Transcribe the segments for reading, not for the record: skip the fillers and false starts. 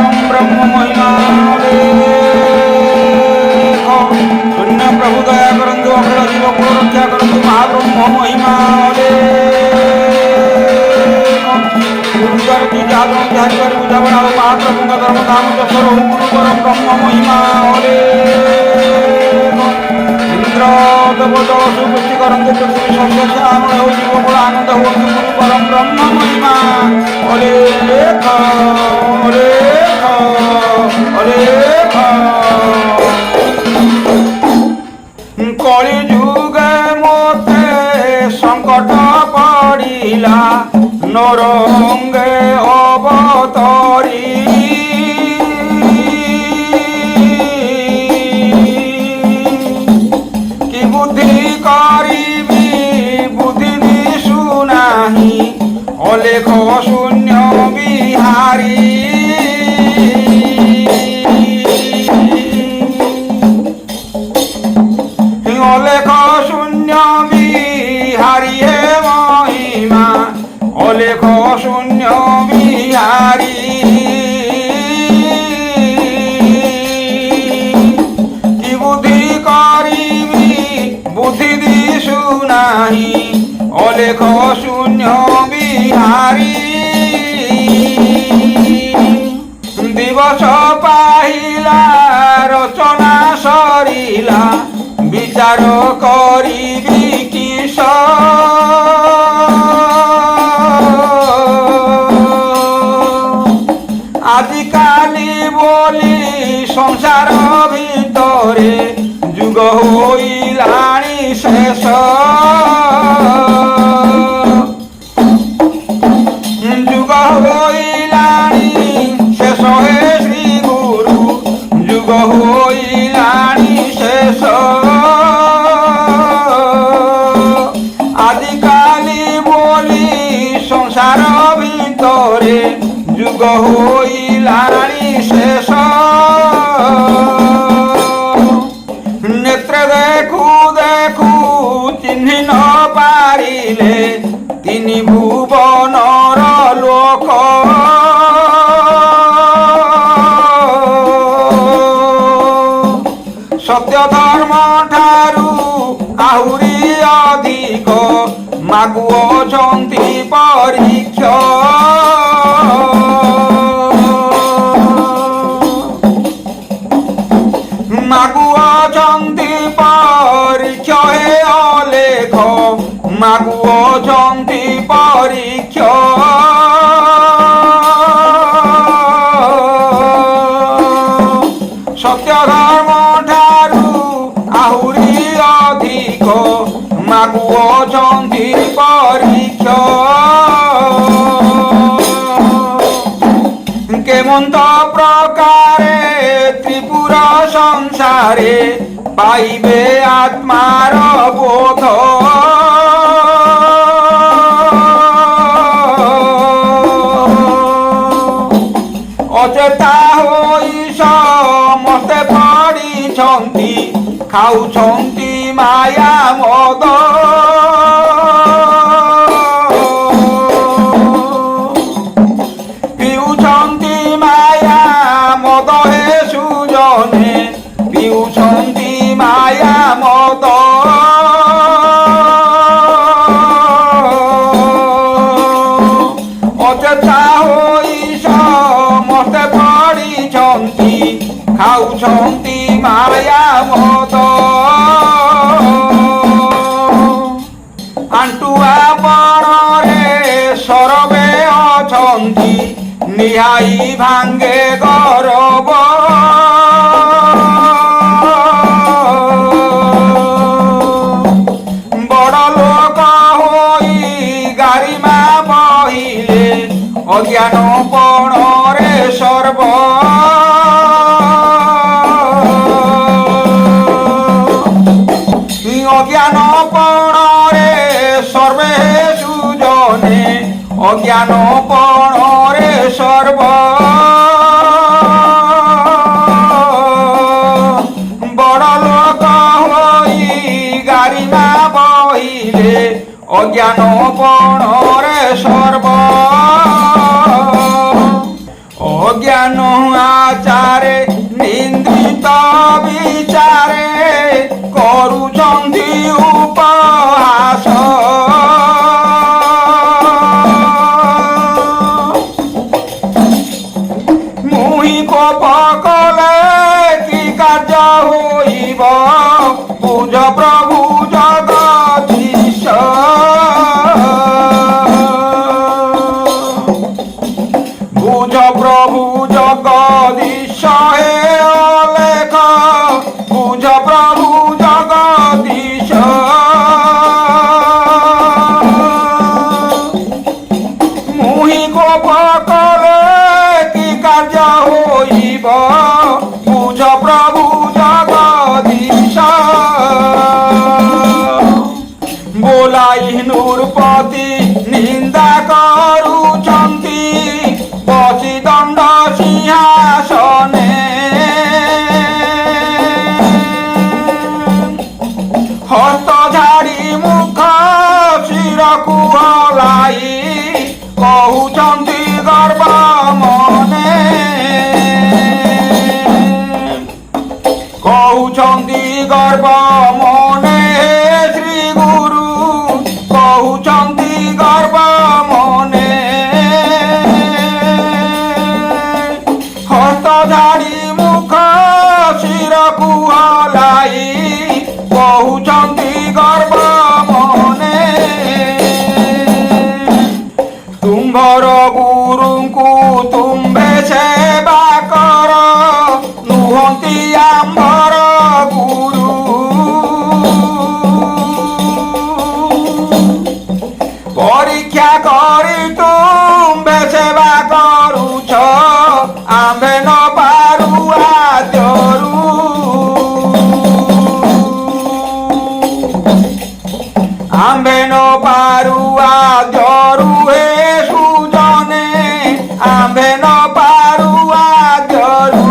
परम ब्रह्म महिमा शून्य प्रभु दया करंतु अखिल जीव कुल रक्षा करंतु महाब्रह्म महिमा महाप्रभु का धर्म धाम गुरु परम ब्रह्म महिमा इंद्र देव जल सुपुष्टि करंतु पृथ्वी सस्य श्यामल हो जीव कुल आनंद हो गुरु परम ब्रह्म महिमा अलेख अलेख अलेख कलि जुगे मोते संकट पड़िला नरंगे अवतरी कि बुद्धि करिबी बुद्धि दिशु नाही अलेख शून्य बिहारी अलेख शून्य बिहारी हे महिमा अलेख शून्य बिहारी कि बुद्धि करिबी बुद्धि दिशु नाही अलेख शून्य बिहारी दिवस पाहिला रचना सरिला विचार करिबी किस आजिकाली बोली संसार भितरे जुग होइलाणी शेष जुग होइलाणी शेष हे श्री गुरु जुग होइलाणी शेष आजिकाली बोली संसार भितरे जुग होइलाणी शेष नेत्र देखु देखु चिन्हि न पारिले तिनि भुवनर लोक सत्य धर्म ठारू आहुरी अधिक मागुअछन्ति परीक्षा मागुअछन्ति परीक्षा हे अलेख मागुअछन्ति परीक्षा सत्य धर्म ठारू आहुरी अधिक मागुअछन्ति परीक्षा केमंत प्रकारे त्रिपुर संसारे पाइबे आत्मार बोध अचेता होई समस्ते पड़िछन्ति खाउछन्ति माया मद पिउछन्ति माया मद हे सुजने पिउछन्ति माया मद अचेता होई समस्ते पड़िछन्ति खाउछन्ति माया मद आंटुआ बणरे सरबे अछन्ति निहाई भांगे गौरव बड़ लोक होई गारिमा बहिले अज्ञान पणरे सर्व अज्ञान पणरे सर्वे सुजने अज्ञान पणरे सर्व बड़ लोक होई गारिमा बहिले अज्ञान पणरे सर्व অজ্ঞান আচারে নিন্দিত বিচারে କରୁଛନ୍ତି ଉପହାସ। ମୁହିଁ କୋପ କଲେ କି କାର୍ଯ୍ୟ ହୋଇବ ବୁଝ ପ୍ରଭୁ ଜଗଦୀଶ। বুঝ প্রভু জগদীশ হে অলেখ বুঝ প্রভু জগদীশ। মুহি কোপ কলে কি কার্য হইব বুঝ প্রভু জগদীশ। ବୋଲାଇ ନୃପତି ନିନ୍ଦା କରୁଛନ୍ତି ବସି ଦଣ୍ଡ ସିଂହାସନେ। ହସ୍ତ ଝାଡ଼ି ମୁଖ ଶିରକୁ ହଲାଇ କହୁଛନ୍ତି ଗର୍ବ ମନେ। କହୁଛନ୍ତି ଗର୍ବ ମନେ ଶ୍ରୀ ଗୁରୁ କହୁଛନ୍ତି ଗର୍ବ ମନେ। ହସ୍ତ ଝାଡ଼ି ମୁଖ ଶିରକୁ ହଲାଇ କହୁଛନ୍ତି ଗର୍ବ ମନେ। ତୁମ୍ଭର ଗୁରୁଙ୍କୁ ତୁମ୍ଭେ ସେବା କର ନୁହନ୍ତି ଆମ୍ଭର ଗୁରୁ। ପରୀକ୍ଷା କରି ତୁମ୍ଭେ ସେବା କରୁଛ ଆମ୍ଭେ ନ ପାରୁ ଆଦ୍ୟରୁ। ଆମ୍ଭେ ନ ପାରୁ ଆଦ୍ୟରୁ ହେ ସୁଜନେ ଆମ୍ଭେ ନ ପାରୁ ଆଦ୍ୟରୁ।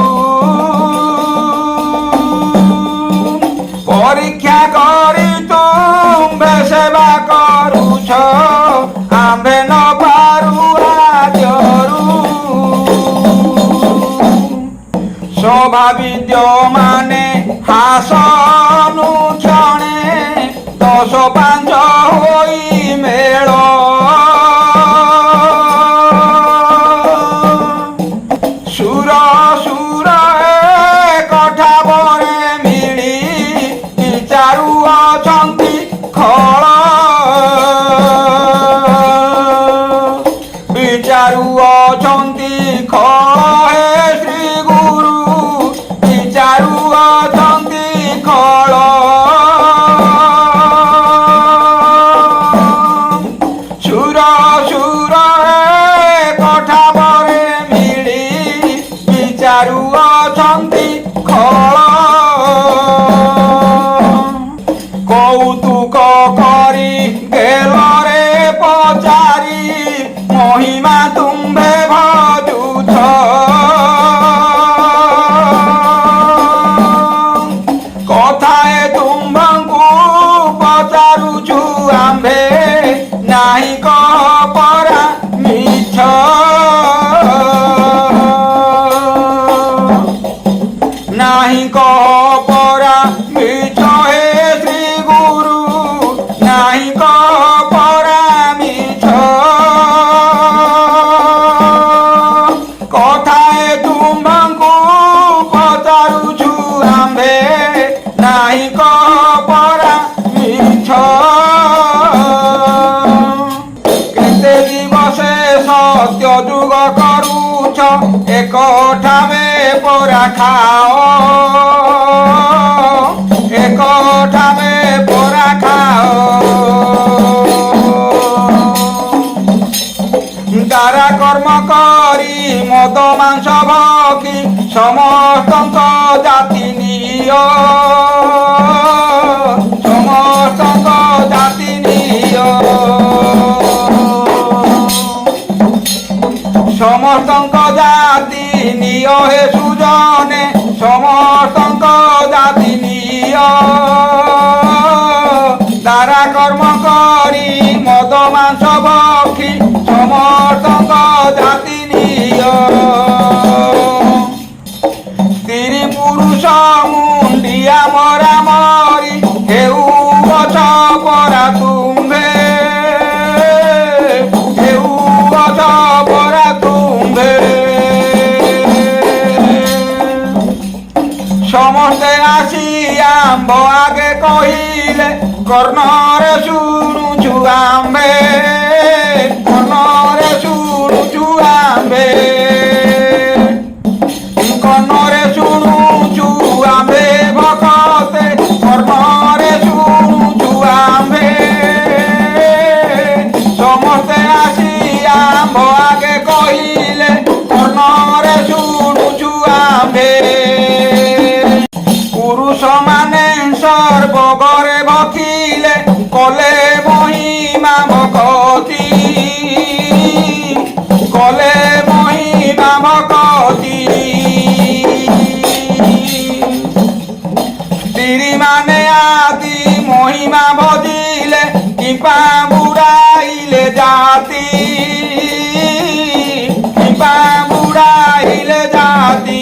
ପରୀକ୍ଷା କରି ତୁମ୍ଭେ ସେବା କରୁଛ ଆମ୍ଭେ ନ ପାରୁ ଆଦ୍ୟରୁ। ସ୍ୱଭାବିଦ୍ୟ ମାନେ ହାସନୁ କ୍ଷଣେ ଦଶ ପାଞ୍ଚ ହୋଇ ମେଳ। ସୁର ସୁର ଏକଠାବରେ ମିଳି ବିଚାରୁ ଅଛନ୍ତି ଖଳ। ବିଚାରୁ ଅଛନ୍ତି ଖଳ ହେ ଶ୍ରୀ ଗୁରୁ ବିଚାରୁ ଅଛନ୍ତି ଖଳ। ସୁର ସୁର ଏକଠାବରେ ମିଳି ବିଚାରୁ ଅଛନ୍ତି ଖଳ। କୌତୁକ କରି ଗେଲରେ ପଚାରି ମହିମା ତୁମ୍ଭେ ଭଜୁଛ। କଥାଏ ତୁମ୍ଭଙ୍କୁ ପଚାରୁଛୁ ଆମ୍ଭେ ନାହିଁ କହ ପରା ମିଛ। ନାହିଁ କହ ପରା ମିଛ ହେ ଶ୍ରୀ ଗୁରୁ ନାହିଁ କହ ପରା ମିଛ। କଥାଏ ତୁମ୍ଭଙ୍କୁ ପଚାରୁଛୁ ଆମ୍ଭେ ନାହିଁ କହ ପରା ମିଛ। କେତେ ଦିବସେ ସତ୍ୟ ଯୁଗ କରୁଛ ଏକଠାବେ ପରା ଖାଅ। ଏକଠାବେ ପରା ଖାଅ। ଦାରା କର୍ମ କରି ମଦ ମାଂସ ଭକ୍ଷି ସମସ୍ତଙ୍କ ଜାତି ନିଅ। ସମସ୍ତଙ୍କ ଜାତି ନିଅ। ସମସ୍ତଙ୍କ ଜାତି ନିଅ ହେ ସୁଜନେ ସମସ୍ତଙ୍କ ଜାତି ନିଅ। ଦାରା କର୍ମ କରି ମଦ ମାଂସ ଭକ୍ଷି ସମସ୍ତଙ୍କ ଜାତି ନିଅ। ଆମ୍ଭ ଆଗେ କହିଲେ କର୍ଣ୍ଣରେ ଶୁଣୁଛୁ ଆମ୍ଭେ, କର୍ଣ୍ଣରେ ଶୁଣୁଛୁ ଆମ୍ଭେ, କର୍ଣ୍ଣରେ ଶୁଣୁଛୁ ଆମ୍ଭେ ଭକତେ, କର୍ଣ୍ଣରେ ଶୁଣୁଛୁ ଆମ୍ଭେ। ସମସ୍ତେ ଆସି ଆମ୍ଭ ଆଗେ କହିଲେ କର୍ଣ୍ଣରେ ଶୁଣୁଛୁ ଆମ୍ଭେ। ପୁରୁଷମାନେ ସର୍ବଗରେ ଭକିଲେ କଲେ ମହିମା ଭକତି, କଲେ ମହିମା ଭକତି। ସ୍ତ୍ରୀମାନେ ଆଦି ମହିମା ଭଜିଲେ କିମ୍ପା ବୁଡ଼ାଇଲେ ଜାତି, କିମ୍ପା ବୁଡ଼ାଇଲେ ଜାତି,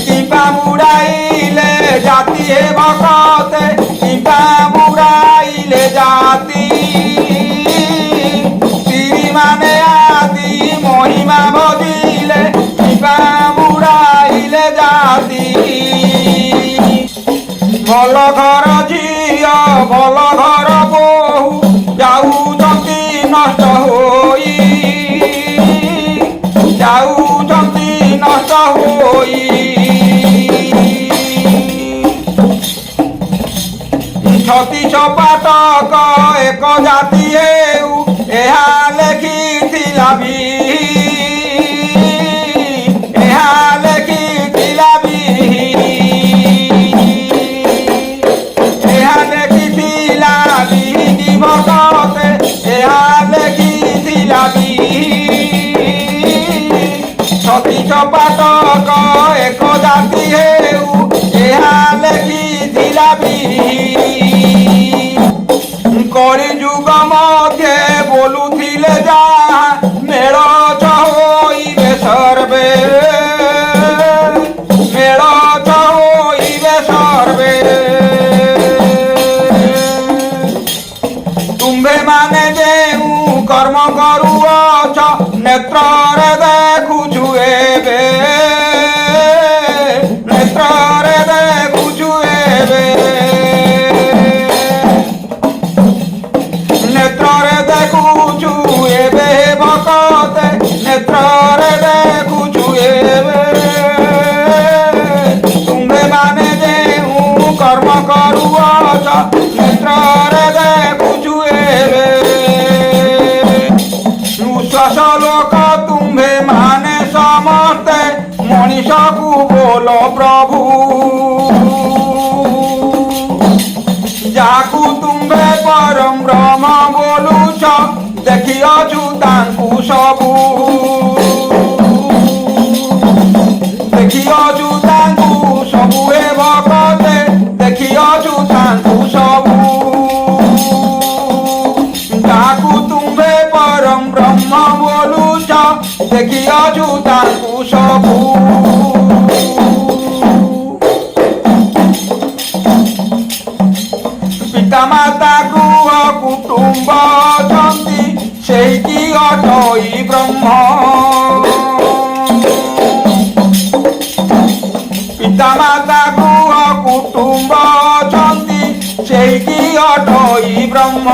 কিবা বুড়াইলে জাতি হে ভকতে, কিবা বুড়াইলে জাতি। স্ত্রীମାନେ আদি মহিমা ভজিলে কিবা বুড়াইলে জাতি। ଭଲ ଘର ଝିଅ ଭଲ ଘର ବୋହୂ ଯାଉଛନ୍ତି ନଷ୍ଟ ହୋଇ, ଯାଉଛନ୍ତି ନଷ୍ଟ ହୋଇ। ଛତି ଛପାଟକ ଏକ ଜାତି ହେଉ ଏହା ଲେଖିଥିଲା ବି, ଏହା ଲେଖିଥିଲା ବି, ଏହା ଲେଖିଥିଲା ବି ଭକତେ, ଏହା ଲେଖିଥିଲା ବି। ଛତି ଛପାଟକ ଏକ ଜାତି ହେଉ ଏହା ଲେଖିଥିଲା ବି। কলি যুগ মধ্যে বলুথিলে যাহা মেল হইবে সর্বে, মেল হইবে সর্বে। তুম্ভে মানে যেউ কর্ম করুଅছ নেত্রে দেখুছু এবে, নেত্রে দেখুছু এবে, নেত্রে দেখুছু এবে ভকতে, নেত্রে দেখুছু এবে। তুম্ভে মানে যেউ কর্ম করুଅছ নেত্রে দেখুছু এবে। উচ্ছ্বাস লোক তুম্ভে মানে সমস্তে মଣିষକୁ ବୋଲ ପ୍ରଭୁ, ଯାହାକୁ ତୁମ୍ଭେ ପରମ ବ୍ରହ୍ମ ବୋଲୁଛ ଦେଖିଅଛୁ ତାଙ୍କୁ ସବୁ, ଦେଖିଅଛୁ ତାଙ୍କୁ ସବୁ ହେ ଭକତେ, ଦେଖିଅଛୁ ତାଙ୍କୁ ସବୁ। ଯାହାକୁ ତୁମ୍ଭେ ପରମ ବ୍ରହ୍ମ ବୋଲୁଛ ଦେଖିଅଛୁ ତାଙ୍କୁ ସବୁ। ପିତାମାତା ଗୃହ କୁଟୁମ୍ବ ଅଛନ୍ତି ସେଇକି ଅଟଇ ବ୍ରହ୍ମ, ପିତାମାତା ଗୃହ କୁଟୁମ୍ବ ଅଛନ୍ତି ସେଇକି ଅଟଇ ବ୍ରହ୍ମ।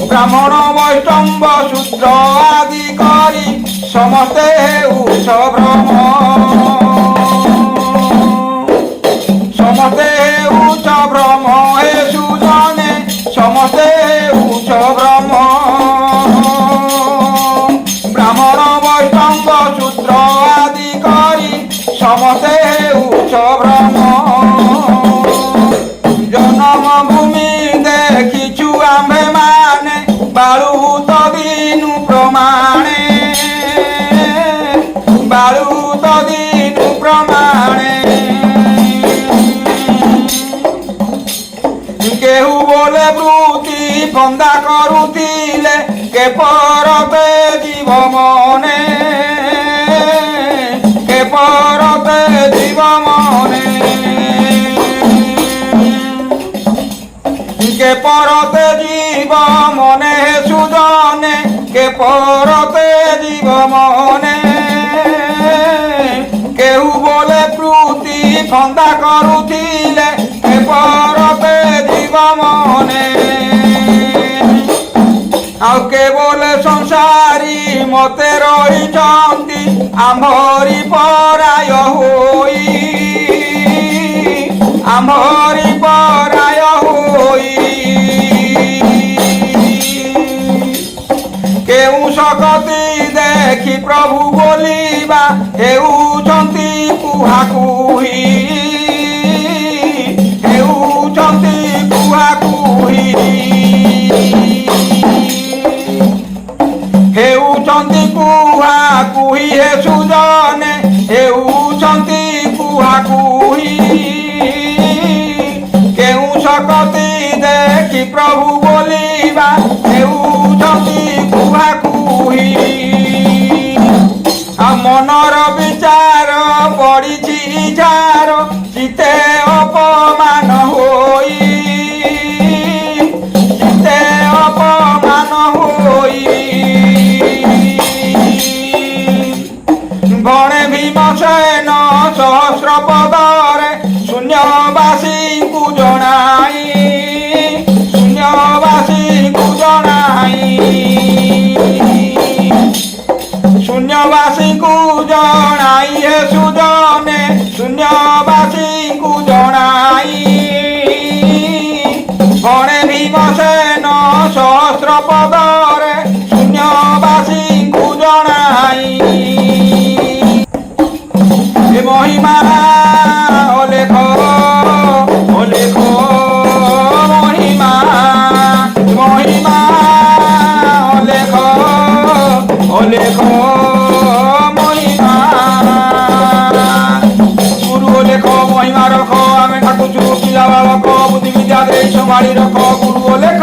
ব্রাহ্মণ বৈষ্ণব শূদ্র আদি করি সমস্তে হেউছ ব্রহ্ম, সমস্তে হেউছ ব্রহ্ম হে সুজনে, সমস্তে হেউছ ব্রহ্ম। ব্রাহ্মণ বৈষ্ণব শূদ্র আদি করি সমস্তে হেউছ ব্রহ্ম। জন্মভূমি দেখিছু আম্ভে মানে বালুত দিনু প্রমাণে, বালুত দিনু প্রমাণে। কেহু বলে বৃত্তি বন্দা করুতিলে কে পরতে জীব মনে, কে পরতে জীব মনে। কে পরতে জীব মনে সুজনে, কে পরতে জীব মনে। ବୋଲେ ପୃଥି ଫନ୍ଦା କରୁଥିଲେ ଏ ପରତେ ଜୀବ ମନେ ଆଉ କେବଳ ସଂସାରୀ ମତେ ରହିଛନ୍ତି ଆମରି ପରାୟ ହୋଇ ଆମରି ପରାୟ ହୋଇ କେଉଁ ଶକତି ଦେଖି ପ୍ରଭୁ ବୋଲିବା ହେଉଛନ୍ତି କୁହାକୁହି ହେଉଛନ୍ତି କୁହାକୁହି ହେଉଛନ୍ତି କୁହାକୁହି ହେ ସୁଜନେ ହେଉଛନ୍ତି କୁହାକୁହି କେଉଁ ଶକତି ଦେଖି ପ୍ରଭୁ ବୋଲିବା ହେଉଛନ୍ତି କୁହାକୁହି ଆଉ ମନର ବିଚାର ପଡ଼ିଛି ଯାର ଚିତେ ଅପମାନ ହୋଇ ଚିତେ ଅପମାନ ହୋଇ ବଣେ ଭୀମସେନ ସହସ୍ର ପଦରେ ଶୂନ୍ୟବାସୀଙ୍କୁ ଜଣାଇ ଶୂନ୍ୟବାସୀଙ୍କୁ ଜଣାଇ ଶୂନ୍ୟବାସୀଙ୍କୁ ଜଣାଇ ହେ ସୁଜନେ ଶୂନ୍ୟବାସୀଙ୍କୁ ଜଣାଇ ବଣେ ଭୀମସେନ ସହସ୍ର ପଦରେ ଶୂନ୍ୟବାସୀଙ୍କୁ ଜଣାଇ ଏ ମହିମା ଅଲେଖ ଅଲେଖ ମହିମା ମହିମା ଅଲେଖ ଅଲେଖ ମହିମା ଗୁରୁ ଅଲେଖ ମହିମା ରଖ ଆମେ ଠାକୁଛୁ ପିଲା ବାଳକ ବୁଦ୍ଧି ବିଦ୍ୟା ଦେଇ ସମ୍ଭାଳି ରଖ ଗୁରୁ ଅଲେଖ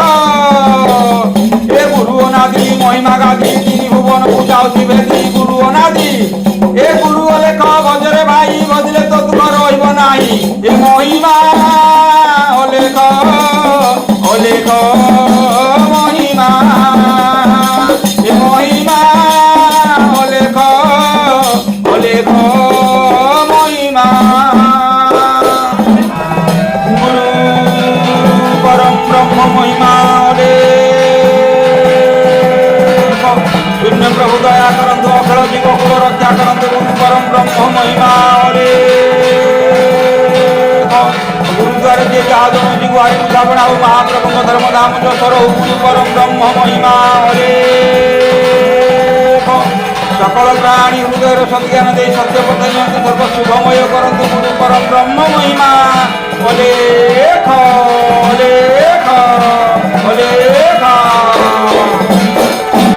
ଏ ଗୁରୁ ଅନାଦି ମହିମା ଗାଦି ତିନି ଭୁବନକୁ ଯାଉଥିବେ ଗୁରୁ ଅନାଦି ଏ ଗୁରୁ ଅଲେଖ ଭଜରେ ଭାଇ ଭଜିଲେ ତ ଦୁଃଖ ରହିବ ନାହିଁ ଏ ମହିମା ଅଲେଖ ଅଲେଖ ମହିମା ଏ ମହିମା ଅଲେଖ ଅଲେଖ ମହିମା ଗୁରୁ ପରମ ବ୍ରହ୍ମ ମହିମା ଶୂନ୍ୟ ପ୍ରଭୁ ଦୟା କରନ୍ତୁ ଅଖଳ ଜୀବ କୁଳ ରକ୍ଷା କରନ୍ତୁ ଗୁରୁ ପରମ ବ୍ରହ୍ମ ମହିମା ଗୁରୁଦ୍ୱାରେ ଯିଏ ଯାହା ଜଣୁଛି ଗୁହାରି ବୁଝାପଣା ହଉ ମହାପ୍ରଭୁଙ୍କ ଧର୍ମ ଧାମ ଯଶର ହଉ ଗୁରୁ ପରମ ବ୍ରହ୍ମ ମହିମା সকল প্রাণী হৃদয়ের সজ্ঞান দিয়ে সত্য পথে নিয়ন্ত্রণ সর্ব শুভময় করন্তু গুরু পরম ব্রহ্ম মহিমা বলে